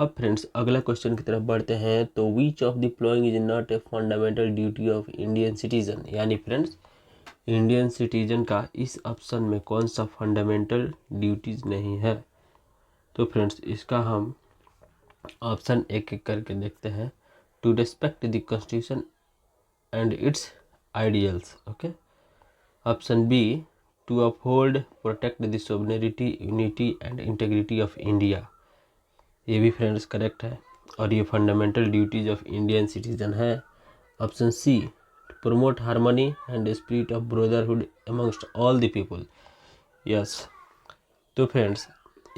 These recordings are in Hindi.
अब फ्रेंड्स अगला क्वेश्चन की तरफ बढ़ते हैं। तो which of the following is not a fundamental duty of Indian citizen, यानी फ्रेंड्स इंडियन सिटीजन का इस ऑप्शन में कौन सा फंडामेंटल ड्यूटीज नहीं है। तो फ्रेंड्स इसका हम ऑप्शन एक एक करके देखते हैं। To respect the constitution and its ideals, okay. Option B, to uphold protect the sovereignty unity and integrity of India, ये भी फ्रेंड्स करेक्ट है और ये fundamental duties of Indian citizen है। Option C, promote harmony and spirit of brotherhood amongst all the people, yes. तो फ्रेंड्स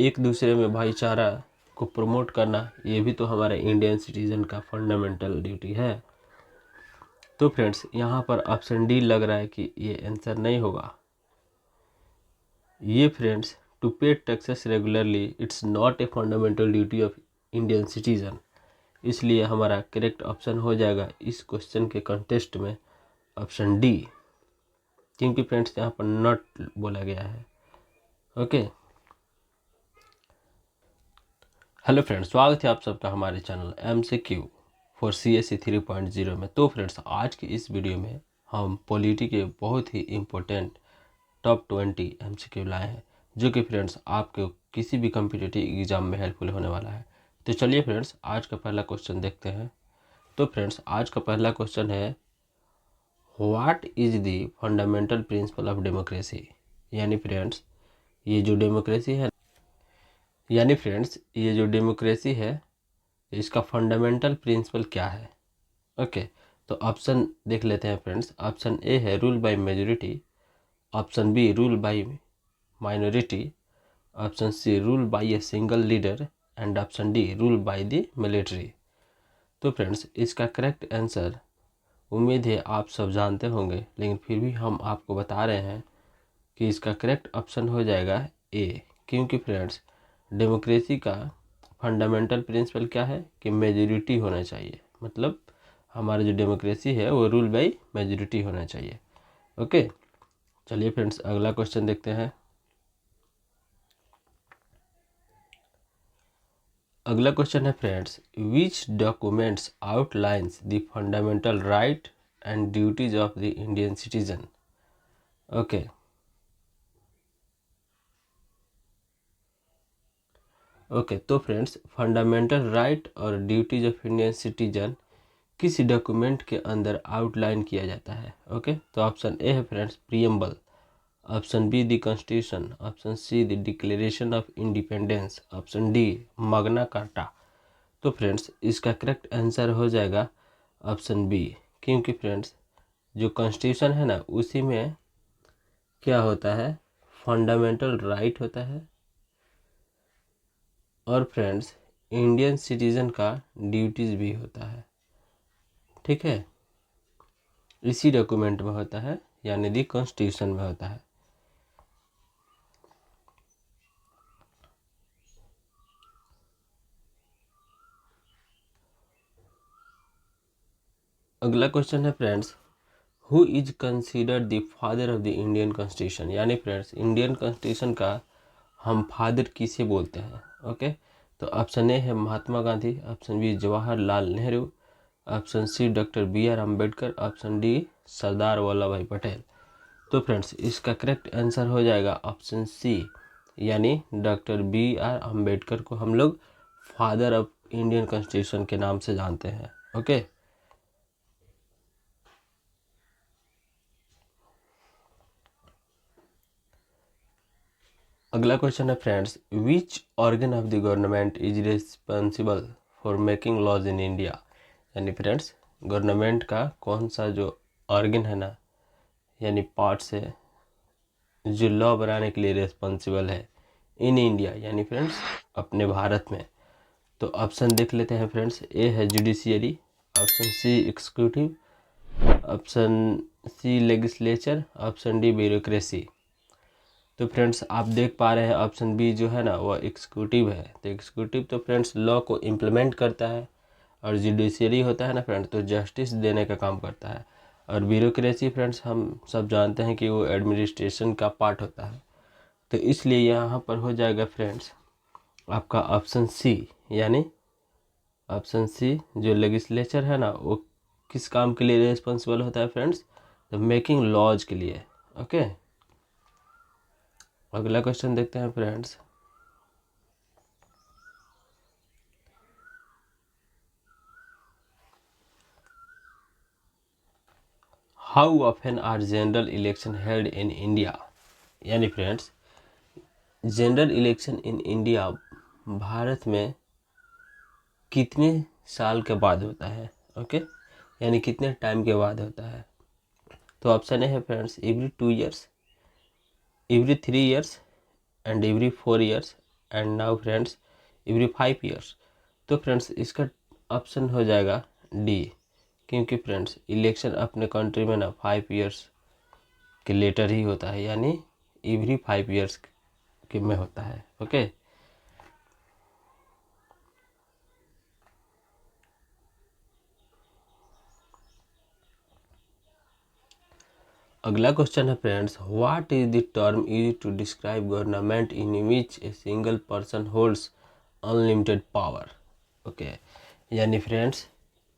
एक दूसरे में भाईचारा को प्रमोट करना ये भी तो हमारे इंडियन सिटीजन का फंडामेंटल ड्यूटी है। तो फ्रेंड्स यहाँ पर ऑप्शन डी लग रहा है कि ये आंसर नहीं होगा। ये फ्रेंड्स टू पे taxes regularly it's not a fundamental duty of Indian citizen, इसलिए हमारा करेक्ट ऑप्शन हो जाएगा इस क्वेश्चन के कंटेस्ट में ऑप्शन डी, क्योंकि फ्रेंड्स यहाँ पर नॉट बोला गया है, ओके। हेलो फ्रेंड्स, स्वागत है आप सबका हमारे चैनल MCQ फॉर CSE 3.0 में। तो फ्रेंड्स आज की इस वीडियो में हम पॉलिटी के बहुत ही इम्पोर्टेंट टॉप 20 MCQ लाए हैं, जो कि फ्रेंड्स आपके किसी भी कम्पिटिटिव एग्जाम में हेल्पफुल होने वाला है। तो चलिए फ्रेंड्स आज का पहला क्वेश्चन देखते हैं। तो फ्रेंड्स आज का पहला क्वेश्चन है, what is the fundamental principle of democracy, यानी फ्रेंड्स ये जो डेमोक्रेसी है, यानी फ्रेंड्स ये जो डेमोक्रेसी है इसका फंडामेंटल प्रिंसिपल क्या है, ओके। तो ऑप्शन देख लेते हैं फ्रेंड्स। ऑप्शन ए है rule by majority, option B rule by minority, option C rule by a single leader and option D rule by the military. तो फ्रेंड्स इसका करेक्ट आंसर उम्मीद है आप सब जानते होंगे, लेकिन फिर भी हम आपको बता रहे हैं कि इसका करेक्ट ऑप्शन हो जाएगा ए, क्योंकि फ्रेंड्स डेमोक्रेसी का फंडामेंटल प्रिंसिपल क्या है कि मेजोरिटी होना चाहिए, मतलब हमारा जो डेमोक्रेसी है वो रूल बाय मेजोरिटी होना चाहिए, ओके। चलिए फ्रेंड्स अगला क्वेश्चन देखते हैं। अगला क्वेश्चन है friends, which documents outlines the fundamental right and duties of the Indian citizen, okay. Okay तो फ्रेंड्स फंडामेंटल राइट और ड्यूटीज ऑफ इंडियन सिटीजन किसी डॉक्यूमेंट के अंदर आउटलाइन किया जाता है, ओके। तो ऑप्शन ए है friends preamble, option be the constitution, option see the declaration of independence, option D magna carta। तो फ्रेंड्स इसका करेक्ट आंसर हो जाएगा ऑप्शन बी, क्योंकि फ्रेंड्स जो कॉन्स्टिट्यूशन है ना उसी में क्या होता है, फंडामेंटल राइट होता है और फ्रेंड्स इंडियन सिटीजन का ड्यूटीज भी होता है, ठीक है, इसी डॉक्यूमेंट में होता है, यानी दी कॉन्स्टिट्यूशन में होता है। अगला क्वेश्चन है friends, who is considered the father of the Indian constitution, यानी फ्रेंड्स इंडियन कॉन्स्टिट्यूशन का हम फादर किसे बोलते हैं, ओके। तो ऑप्शन ए है Mahatma Gandhi, option B Jawaharlal Nehru, option C doctor BR Ambedkar, option D Sardar Vallabhbhai Patel. तो फ्रेंड्स इसका करेक्ट आंसर हो जाएगा ऑप्शन सी, यानी डॉक्टर BR अम्बेडकर को हम लोग फादर ऑफ इंडियन कॉन्स्टिट्यूशन के नाम से जानते हैं, ओके। अगला क्वेश्चन है friends, which organ of the government is responsible for making laws in India, यानी फ्रेंड्स गवर्नमेंट का कौन सा जो ऑर्गन है ना, यानी पार्ट्स है जो लॉ बनाने के लिए रिस्पॉन्सिबल है इन इंडिया, यानी फ्रेंड्स अपने भारत में। तो ऑप्शन देख लेते हैं फ्रेंड्स। ए है judiciary, option C executive, option C legislature, option D bureaucracy. तो फ्रेंड्स आप देख पा रहे हैं ऑप्शन बी जो है ना वो एग्जीक्यूटिव है। तो एग्जीक्यूटिव तो फ्रेंड्स लॉ को इम्प्लीमेंट करता है और जुडिशियरी होता है ना फ्रेंड्स तो जस्टिस देने का काम करता है, और ब्यूरोक्रेसी फ्रेंड्स हम सब जानते हैं कि वो एडमिनिस्ट्रेशन का पार्ट होता है। तो इसलिए यहाँ पर हो जाएगा फ्रेंड्स आपका ऑप्शन सी, यानी ऑप्शन सी, जो लेजिस्लेचर है ना वो किस काम के लिए रिस्पॉन्सिबल होता है फ्रेंड्स? तो मेकिंग लॉज के लिए। ओके, अगला क्वेश्चन देखते हैं friends. How often are general election held in India? यानी friends, general election in India Bharat में कितने साल के बाद होता है? ओके, यानी कितने टाइम के बाद होता है? तो ऑप्शन ए है friends, every 2 years, every 3 years, and every 4 years, and now friends every 5 years। तो फ्रेंड्स इसका ऑप्शन हो जाएगा डी, क्योंकि फ्रेंड्स इलेक्शन अपने कंट्री में ना 5 years के लेटर ही होता है, यानी एवरी 5 years के में होता है। ओके, अगला क्वेश्चन है friends, what is the term use to describe government in which a single person holds unlimited power? Okay, यानी फ्रेंड्स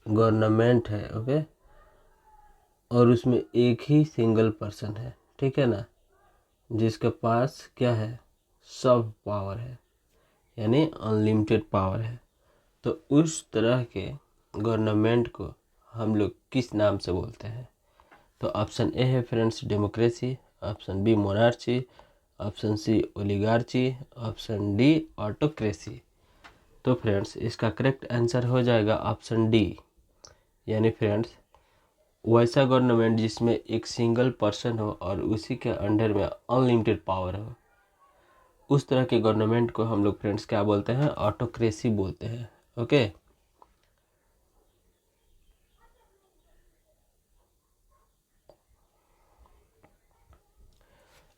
गवर्नमेंट है, ओके, और उसमें एक ही सिंगल पर्सन है, ठीक है ना, जिसके पास क्या है, सब पावर है, यानी अनलिमिटेड पावर है। तो उस तरह के गवर्नमेंट को हम लोग किस नाम से बोलते हैं? तो ऑप्शन ए है friends democracy, option B monarchy, option C oligarchy, option D autocracy. तो फ्रेंड्स इसका करेक्ट आंसर हो जाएगा ऑप्शन डी, यानी फ्रेंड्स वैसा गवर्नमेंट जिसमें एक सिंगल पर्सन हो और उसी के अंडर में अनलिमिटेड पावर हो, उस तरह के गवर्नमेंट को हम लोग फ्रेंड्स क्या बोलते हैं? ऑटोक्रेसी बोलते हैं। ओके,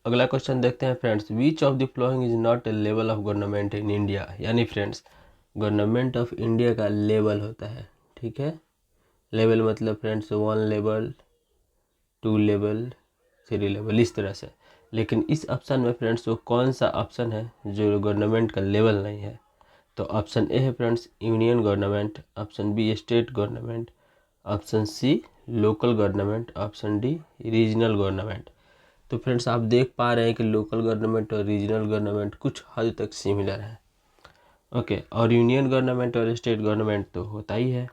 अगला क्वेश्चन देखते हैं friends, which of the following is not a level of government in India? यानी फ्रेंड्स गवर्नमेंट ऑफ इंडिया का लेवल होता है, ठीक है, लेवल मतलब फ्रेंड्स 1 लेवल, 2 लेवल, 3 लेवल, इस तरह से। लेकिन इस ऑप्शन में फ्रेंड्स वो कौन सा ऑप्शन है जो गवर्नमेंट का लेवल नहीं है? तो ऑप्शन ए है friends union government, option B state government, option C local government, option D regional government. तो फ्रेंड्स आप देख पा रहे हैं कि लोकल गवर्नमेंट और रीजनल गवर्नमेंट कुछ हद तक सिमिलर है। ओके, और यूनियन गवर्नमेंट और स्टेट गवर्नमेंट तो होता ही है।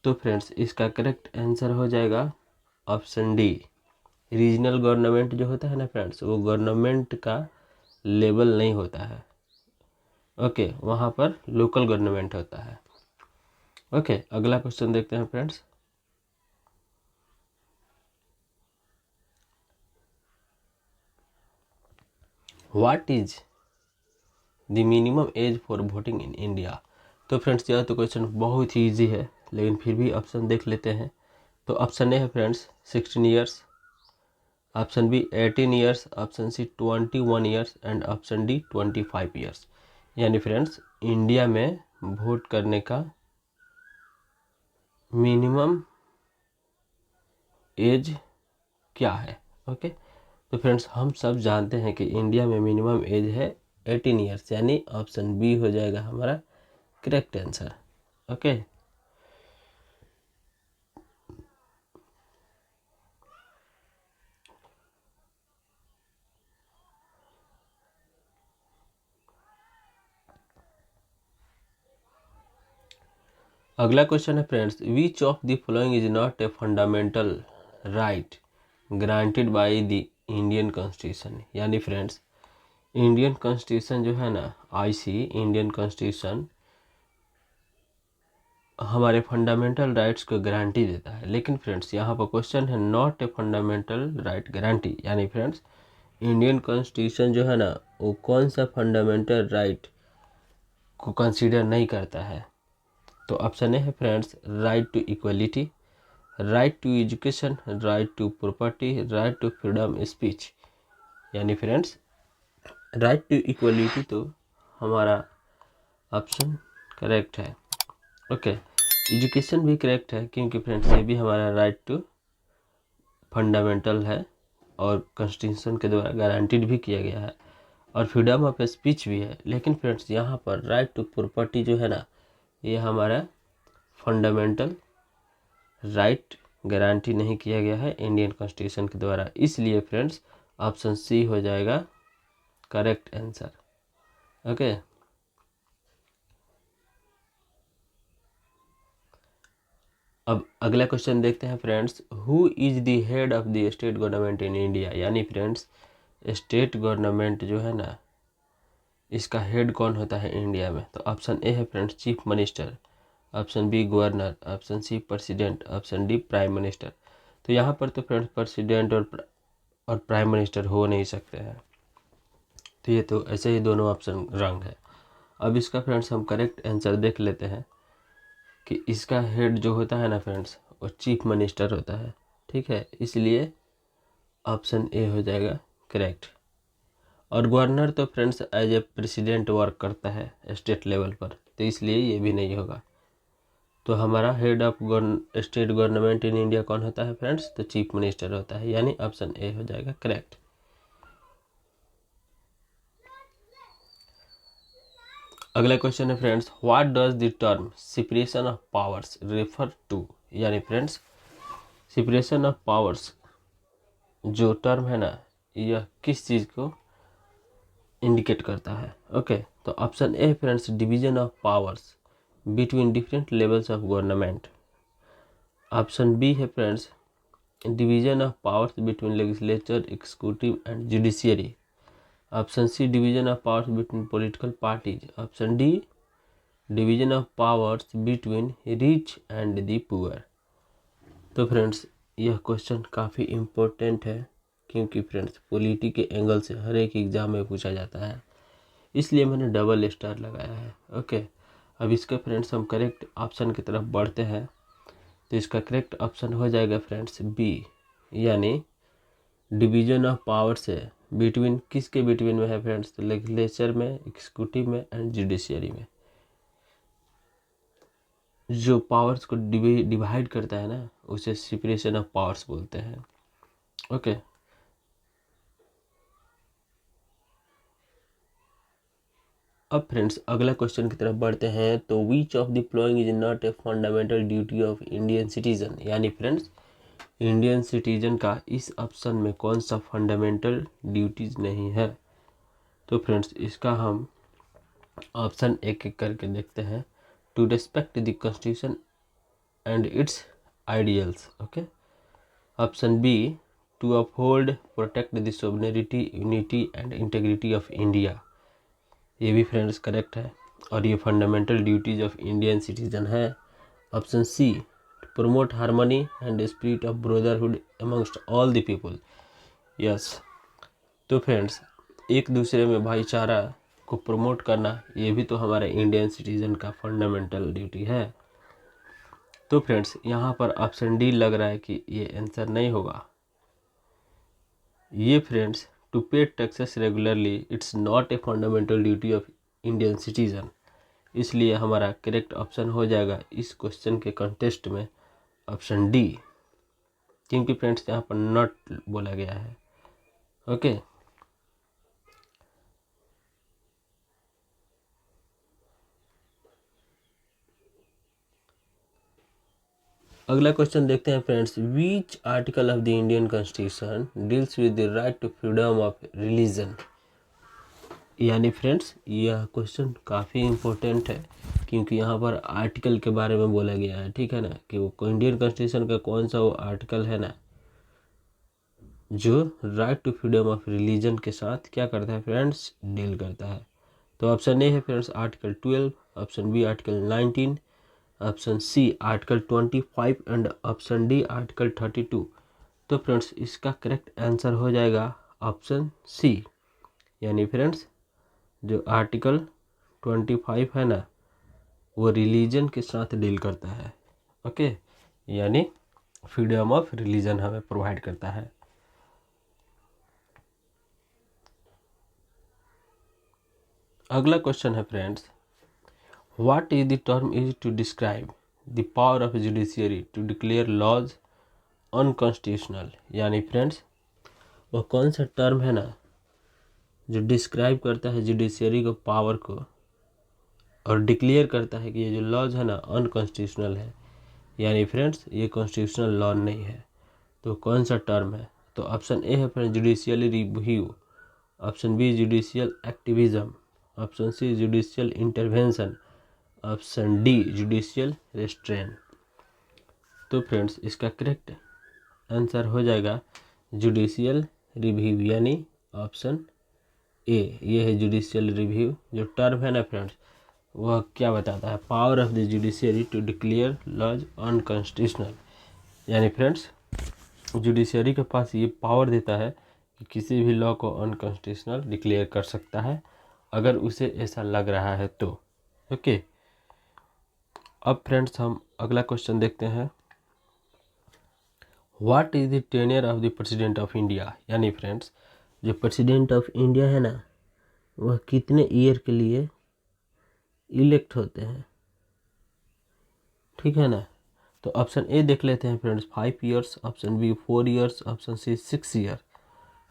तो फ्रेंड्स इसका करेक्ट आंसर हो जाएगा ऑप्शन डी, रीजनल गवर्नमेंट जो होता है ना फ्रेंड्स, वो गवर्नमेंट का लेवल नहीं होता है। ओके, वहाँ पर लोकल गवर्नमेंट होता है। ओके, अगला क्वेश्चन देखते हैं friends. What is the minimum age for voting in India? तो फ्रेंड्स यह तो क्वेश्चन बहुत ही ईजी है, लेकिन फिर भी ऑप्शन देख लेते हैं। तो ऑप्शन ए है friends 16 years, option B 18 years, option C 21 years, and option D 25 years. यानी फ्रेंड्स इंडिया में वोट करने का मिनिमम एज क्या है? ओके, तो फ्रेंड्स हम सब जानते हैं कि इंडिया में मिनिमम एज है 18 ईयर्स, यानी ऑप्शन बी हो जाएगा हमारा करेक्ट आंसर। ओके, अगला क्वेश्चन है friends, which of the following is not a fundamental right granted by the Indian constitution? यानी फ्रेंड्स इंडियन कॉन्स्टिट्यूशन जो है ना, आईसी इंडियन कॉन्स्टिट्यूशन हमारे फंडामेंटल राइट्स को गारंटी देता है। लेकिन फ्रेंड्स यहाँ पर क्वेश्चन है not a fundamental right guarantee, यानी फ्रेंड्स इंडियन कॉन्स्टिट्यूशन जो है ना वो कौन सा फंडामेंटल राइट को कंसीडर नहीं करता है? तो ऑप्शन ए है friends right to equality, right to education, right to property, right to freedom speech. यानी फ्रेंड्स राइट टू इक्वलिटी तो हमारा ऑप्शन करेक्ट है। ओके, एजुकेशन भी करेक्ट है, क्योंकि फ्रेंड्स ये भी हमारा राइट टू फंडामेंटल है और कॉन्स्टिट्यूशन के द्वारा गारंटीड भी किया गया है, और फ्रीडम ऑफ स्पीच भी है। लेकिन फ्रेंड्स यहाँ पर राइट टू प्रॉपर्टी जो है ना ये हमारा फंडामेंटल राइट गारंटी नहीं किया गया है इंडियन कॉन्स्टिट्यूशन के द्वारा, इसलिए फ्रेंड्स ऑप्शन सी हो जाएगा करेक्ट आंसर। ओके, अब अगला क्वेश्चन देखते हैं friends, who is the head of the state government in India. यानी फ्रेंड्स स्टेट गवर्नमेंट जो है ना, इसका हेड कौन होता है इंडिया में। तो ऑप्शन ए है friends chief minister, option B governor, option C president, option D prime minister. तो यहाँ पर तो फ्रेंड्स प्रेसिडेंट और प्राइम मिनिस्टर हो नहीं सकते हैं, तो ये तो ऐसे ही दोनों ऑप्शन रॉन्ग है। अब इसका फ्रेंड्स हम करेक्ट आंसर देख लेते हैं कि इसका हेड जो होता है ना फ्रेंड्स वो चीफ मिनिस्टर होता है, ठीक है, इसलिए ऑप्शन ए हो जाएगा करेक्ट। और गवर्नर तो friends as a president work करता है स्टेट लेवल पर, तो इसलिए ये भी नहीं होगा। तो हमारा head of state government in India कौन होता है फ्रेंड्स, तो चीफ मिनिस्टर होता है, यानी ऑप्शन ए हो जाएगा करेक्ट। अगला क्वेश्चन है friends, what does the term separation of powers refer to. यानी फ्रेंड्स सेपरेशन ऑफ पावर्स जो टर्म है ना, यह किस चीज़ को इंडिकेट करता है। ओके, तो option A friends division of powers between different levels of government, option B है friends division of powers between legislature, executive and judiciary, option C division of powers between political parties, option D division of powers between rich and the poor. तो फ्रेंड्स यह क्वेश्चन काफ़ी इम्पोर्टेंट है, क्योंकि फ्रेंड्स पॉलिटी के एंगल से हर एक एग्जाम में पूछा जाता है, इसलिए मैंने डबल स्टार लगाया है। ओके, अब इसका फ्रेंड्स हम करेक्ट ऑप्शन की तरफ बढ़ते हैं। तो इसका करेक्ट ऑप्शन हो जाएगा फ्रेंड्स बी, यानी डिवीजन ऑफ पावर से बिटवीन, किसके बिटवीन में है फ्रेंड्स, तो लेजिस्लेचर में, एग्जीक्यूटिव में एंड जुडिशियरी में। जो पावर्स को डिवाइड करता है ना, उसे सेपरेशन ऑफ पावर्स बोलते हैं। ओके, अब फ्रेंड्स अगला क्वेश्चन की तरफ बढ़ते हैं। तो which of the following is not a fundamental duty of Indian citizen. यानी फ्रेंड्स इंडियन सिटीजन का इस ऑप्शन में कौन सा फंडामेंटल ड्यूटीज नहीं है। तो फ्रेंड्स इसका हम ऑप्शन एक एक करके देखते हैं। To respect the constitution and its ideals. Okay, option B to uphold protect the sovereignty, unity and integrity of India. ये भी फ्रेंड्स करेक्ट है, और ये fundamental duties of Indian citizen है। Option C promote harmony and spirit of brotherhood amongst all the people. Yes, तो फ्रेंड्स एक दूसरे में भाईचारा को प्रमोट करना, ये भी तो हमारे इंडियन सिटीजन का फंडामेंटल ड्यूटी है। तो फ्रेंड्स यहाँ पर ऑप्शन डी लग रहा है कि ये आंसर नहीं होगा। ये फ्रेंड्स टू पे taxes regularly it's not a fundamental duty of Indian citizen, इसलिए हमारा करेक्ट ऑप्शन हो जाएगा इस क्वेश्चन के कंटेस्ट में ऑप्शन डी, क्योंकि फ्रेंड्स यहाँ पर नॉट बोला गया है। ओके, अगला क्वेश्चन देखते हैं friends, which article of the Indian constitution deals with the right to freedom of religion. यानी फ्रेंड्स यह क्वेश्चन काफ़ी इम्पोर्टेंट है, क्योंकि यहाँ पर आर्टिकल के बारे में बोला गया है, ठीक है ना, कि वो इंडियन कॉन्स्टिट्यूशन का कौन सा वो आर्टिकल है ना जो right to freedom of religion के साथ क्या करता है फ्रेंड्स, डील करता है। तो ऑप्शन ए है friends article 12, option B article 19, option C article 25 and option D article 32। तो फ्रेंड्स इसका करेक्ट आंसर हो जाएगा ऑप्शन सी, यानी फ्रेंड्स जो आर्टिकल 25 है ना वो रिलीजन के साथ डील करता है। ओके, यानी फ्रीडम ऑफ रिलीजन हमें प्रोवाइड करता है। अगला क्वेश्चन है friends, what is the term is to describe the power of judiciary to declare laws unconstitutional. यानी फ्रेंड्स वह कौन सा टर्म है ना जो डिस्क्राइब करता है जुडिशियरी को पावर को और डिक्लेयर करता है कि ये जो लॉज है ना अनकॉन्स्टिट्यूशनल है, यानी फ्रेंड्स ये कॉन्स्टिट्यूशनल लॉ नहीं है। तो कौन सा टर्म है? तो ऑप्शन ए है friends judicial review, option B judicial activism, option C judicial intervention, option D judicial restraint. तो फ्रेंड्स इसका करेक्ट आंसर हो जाएगा जुडिशियल रिव्यू, यानी ऑप्शन ए, ये है जुडिशियल रिव्यू। जो टर्म है ना फ्रेंड्स, वह क्या बताता है? Power of the judiciary to declare laws unconstitutional, यानी फ्रेंड्स जुडिशियरी के पास ये पावर देता है कि किसी भी लॉ को अनकॉन्स्टिट्यूशनल डिक्लेयर कर सकता है अगर उसे ऐसा लग रहा है तो। ओके, अब फ्रेंड्स हम अगला क्वेश्चन देखते हैं। What is the tenure of the president of India, यानी फ्रेंड्स जो प्रेसिडेंट ऑफ इंडिया है ना, वह कितने ईयर के लिए इलेक्ट होते हैं, ठीक है ना। तो ऑप्शन ए देख लेते हैं friends 5 years, option B 4 years, option C 6 year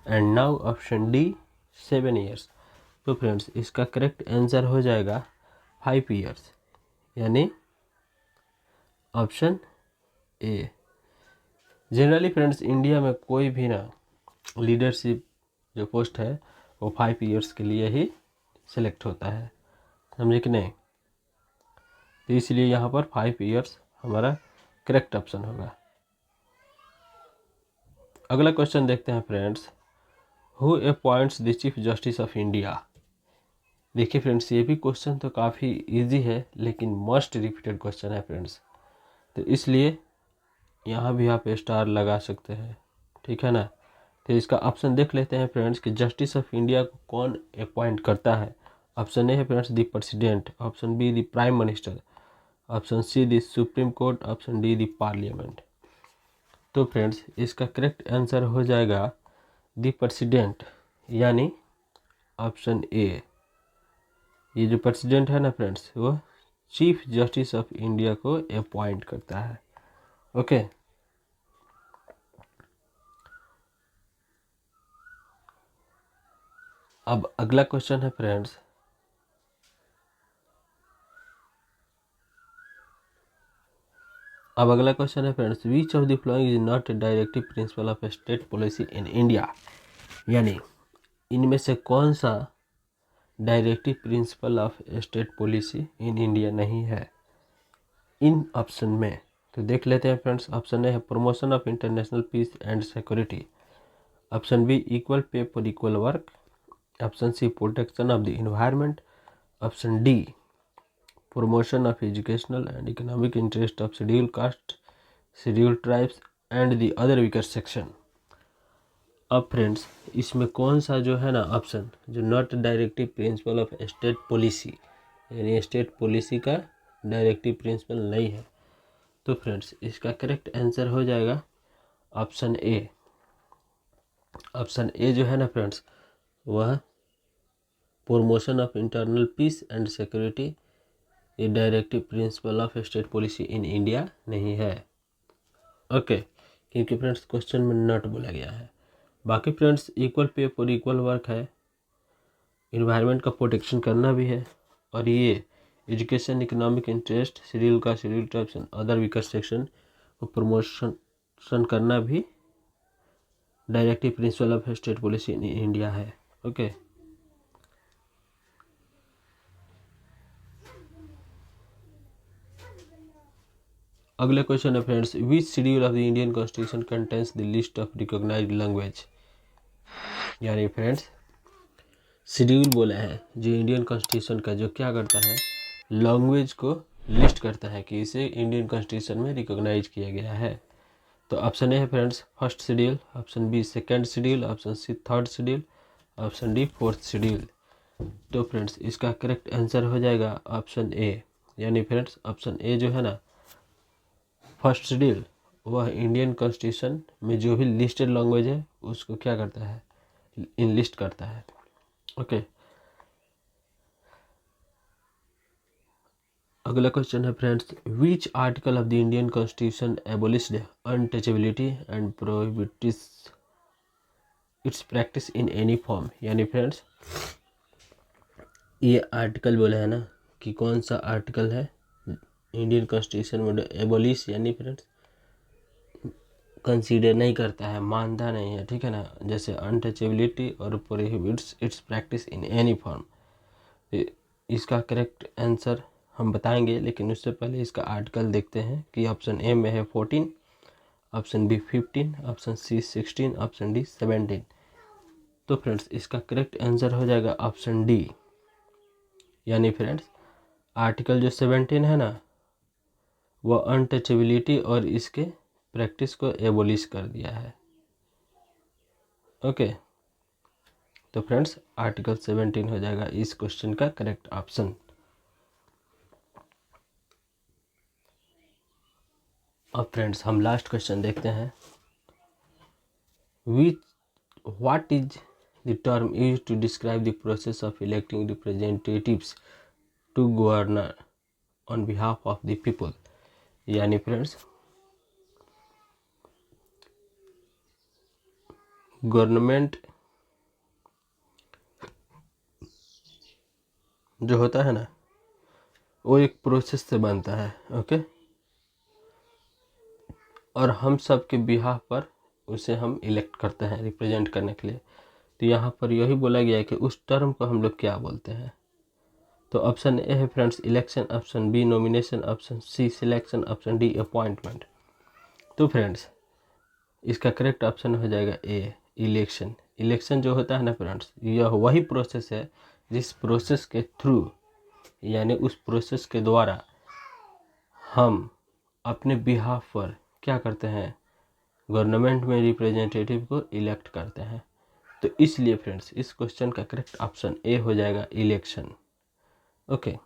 and now option D 7 years. तो फ्रेंड्स इसका करेक्ट आंसर हो जाएगा 5 ईयर्स, यानी option A. Generally friends India में कोई भी ना लीडरशिप जो पोस्ट है वो 5 ईयर्स के लिए ही सिलेक्ट होता है, समझे कि नहीं। तो इसलिए यहाँ पर 5 ईयर्स हमारा करेक्ट ऑप्शन होगा। अगला क्वेश्चन देखते हैं friends. Who appoints the chief justice of India. देखिए फ्रेंड्स ये भी क्वेश्चन तो काफ़ी इजी है लेकिन मोस्ट रिपीटेड क्वेश्चन है फ्रेंड्स, तो इसलिए यहाँ भी आप स्टार लगा सकते हैं, ठीक है ना। तो इसका ऑप्शन देख लेते हैं फ्रेंड्स कि जस्टिस ऑफ इंडिया को कौन अपॉइंट करता है। ऑप्शन ए है friends the president, option be the prime minister, option see the supreme court, option D the parliament. तो फ्रेंड्स इसका करेक्ट आंसर हो जाएगा द प्रेसिडेंट, यानी ऑप्शन ए। ये जो प्रेसिडेंट है ना फ्रेंड्स वो चीफ जस्टिस ऑफ इंडिया को अपॉइंट करता है। ओके, अब अगला क्वेश्चन है फ्रेंड्स। अब अगला क्वेश्चन है friends, which of the following is not a directive principle of state policy in India, यानी इनमें से कौन सा directive principle of state policy in India नहीं है इन ऑप्शन में। तो देख लेते हैं फ्रेंड्स। ऑप्शन ए है promotion of international peace and security, option B equal pay for equal work, option C protection of the environment, option D promotion of educational and economic interest of scheduled caste, scheduled tribes and the other weaker section। अब फ्रेंड्स इसमें कौन सा जो है ना ऑप्शन जो not directive principle of state policy, यानी स्टेट पॉलिसी का डायरेक्टिव प्रिंसिपल नहीं है, तो फ्रेंड्स इसका करेक्ट आंसर हो जाएगा ऑप्शन ए। ऑप्शन ए जो है ना फ्रेंड्स वह promotion of internal peace and security, ये directive principle of state policy in India नहीं है। ओके, क्योंकि फ्रेंड्स क्वेश्चन में नॉट बोला गया है। बाकी friends equal pay for equal work है, इन्वायरमेंट का प्रोटेक्शन करना भी है, और ये एजुकेशन इकोनॉमिक इंटरेस्ट शेड्यूल का schedule tribes and other weaker section को प्रमोशन करना भी directive principle of state policy in India है। ओके, अगले क्वेश्चन है friends, which schedule of the Indian constitution contains the list of recognised language, यानी फ्रेंड्स शेड्यूल बोला है जो इंडियन कॉन्स्टिट्यूशन का जो क्या करता है लैंग्वेज को लिस्ट करता है कि इसे इंडियन कॉन्स्टिट्यूशन में रिकॉग्नाइज किया गया है। तो ऑप्शन ए है friends first schedule, option B second schedule, option C third schedule, option D fourth schedule. तो फ्रेंड्स इसका करेक्ट आंसर हो जाएगा ऑप्शन ए, यानी फ्रेंड्स ऑप्शन ए जो है ना फर्स्ट शेड्यूल वह इंडियन कॉन्स्टिट्यूशन में जो भी लिस्टेड लैंग्वेज है उसको क्या करता है इनलिस्ट करता है। ओके, अगला क्वेश्चन है friends, which article of the Indian constitution एबोलिश्ड untouchability and prohibits it's practice in any form, यानी फ्रेंड्स ये आर्टिकल बोला है ना कि कौन सा आर्टिकल है इंडियन कॉन्स्टिट्यूशन में एबोलिश यानी फ्रेंड्स कंसीडर नहीं करता है, मानता नहीं है, ठीक है ना, जैसे अनटचेबिलिटी और prohibits it's practice in any form. इसका करेक्ट आंसर हम बताएंगे, लेकिन उससे पहले इसका आर्टिकल देखते हैं कि ऑप्शन ए में है 14, option B 15, option C 16, option D 17। तो फ्रेंड्स इसका करेक्ट आंसर हो जाएगा ऑप्शन डी, यानी फ्रेंड्स आर्टिकल जो 17 है ना वह अनटचेबिलिटी और इसके प्रैक्टिस को एबोलिश कर दिया है। ओके, तो फ्रेंड्स आर्टिकल 17 हो जाएगा इस क्वेश्चन का करेक्ट ऑप्शन। अब फ्रेंड्स हम लास्ट क्वेश्चन देखते हैं। What is the term used to describe the process of electing representatives to governor on behalf of the people. यानी फ्रेंड्स गवर्नमेंट जो होता है ना वो एक प्रोसेस से बनता है, ओके, और हम सब के बिहाफ पर उसे हम इलेक्ट करते हैं रिप्रेजेंट करने के लिए। तो यहाँ पर यही बोला गया है कि उस टर्म को हम लोग क्या बोलते हैं। तो ऑप्शन ए है friends election, option B nomination, option C selection, option D appointment. तो फ्रेंड्स इसका करेक्ट ऑप्शन हो जाएगा ए इलेक्शन। इलेक्शन जो होता है ना फ्रेंड्स यह वही प्रोसेस है जिस प्रोसेस के थ्रू यानी उस प्रोसेस के द्वारा हम अपने बिहाफ पर क्या करते हैं, गवर्नमेंट में रिप्रेजेंटेटिव को इलेक्ट करते हैं। तो इसलिए फ्रेंड्स इस क्वेश्चन का करेक्ट ऑप्शन ए हो जाएगा इलेक्शन। ओके।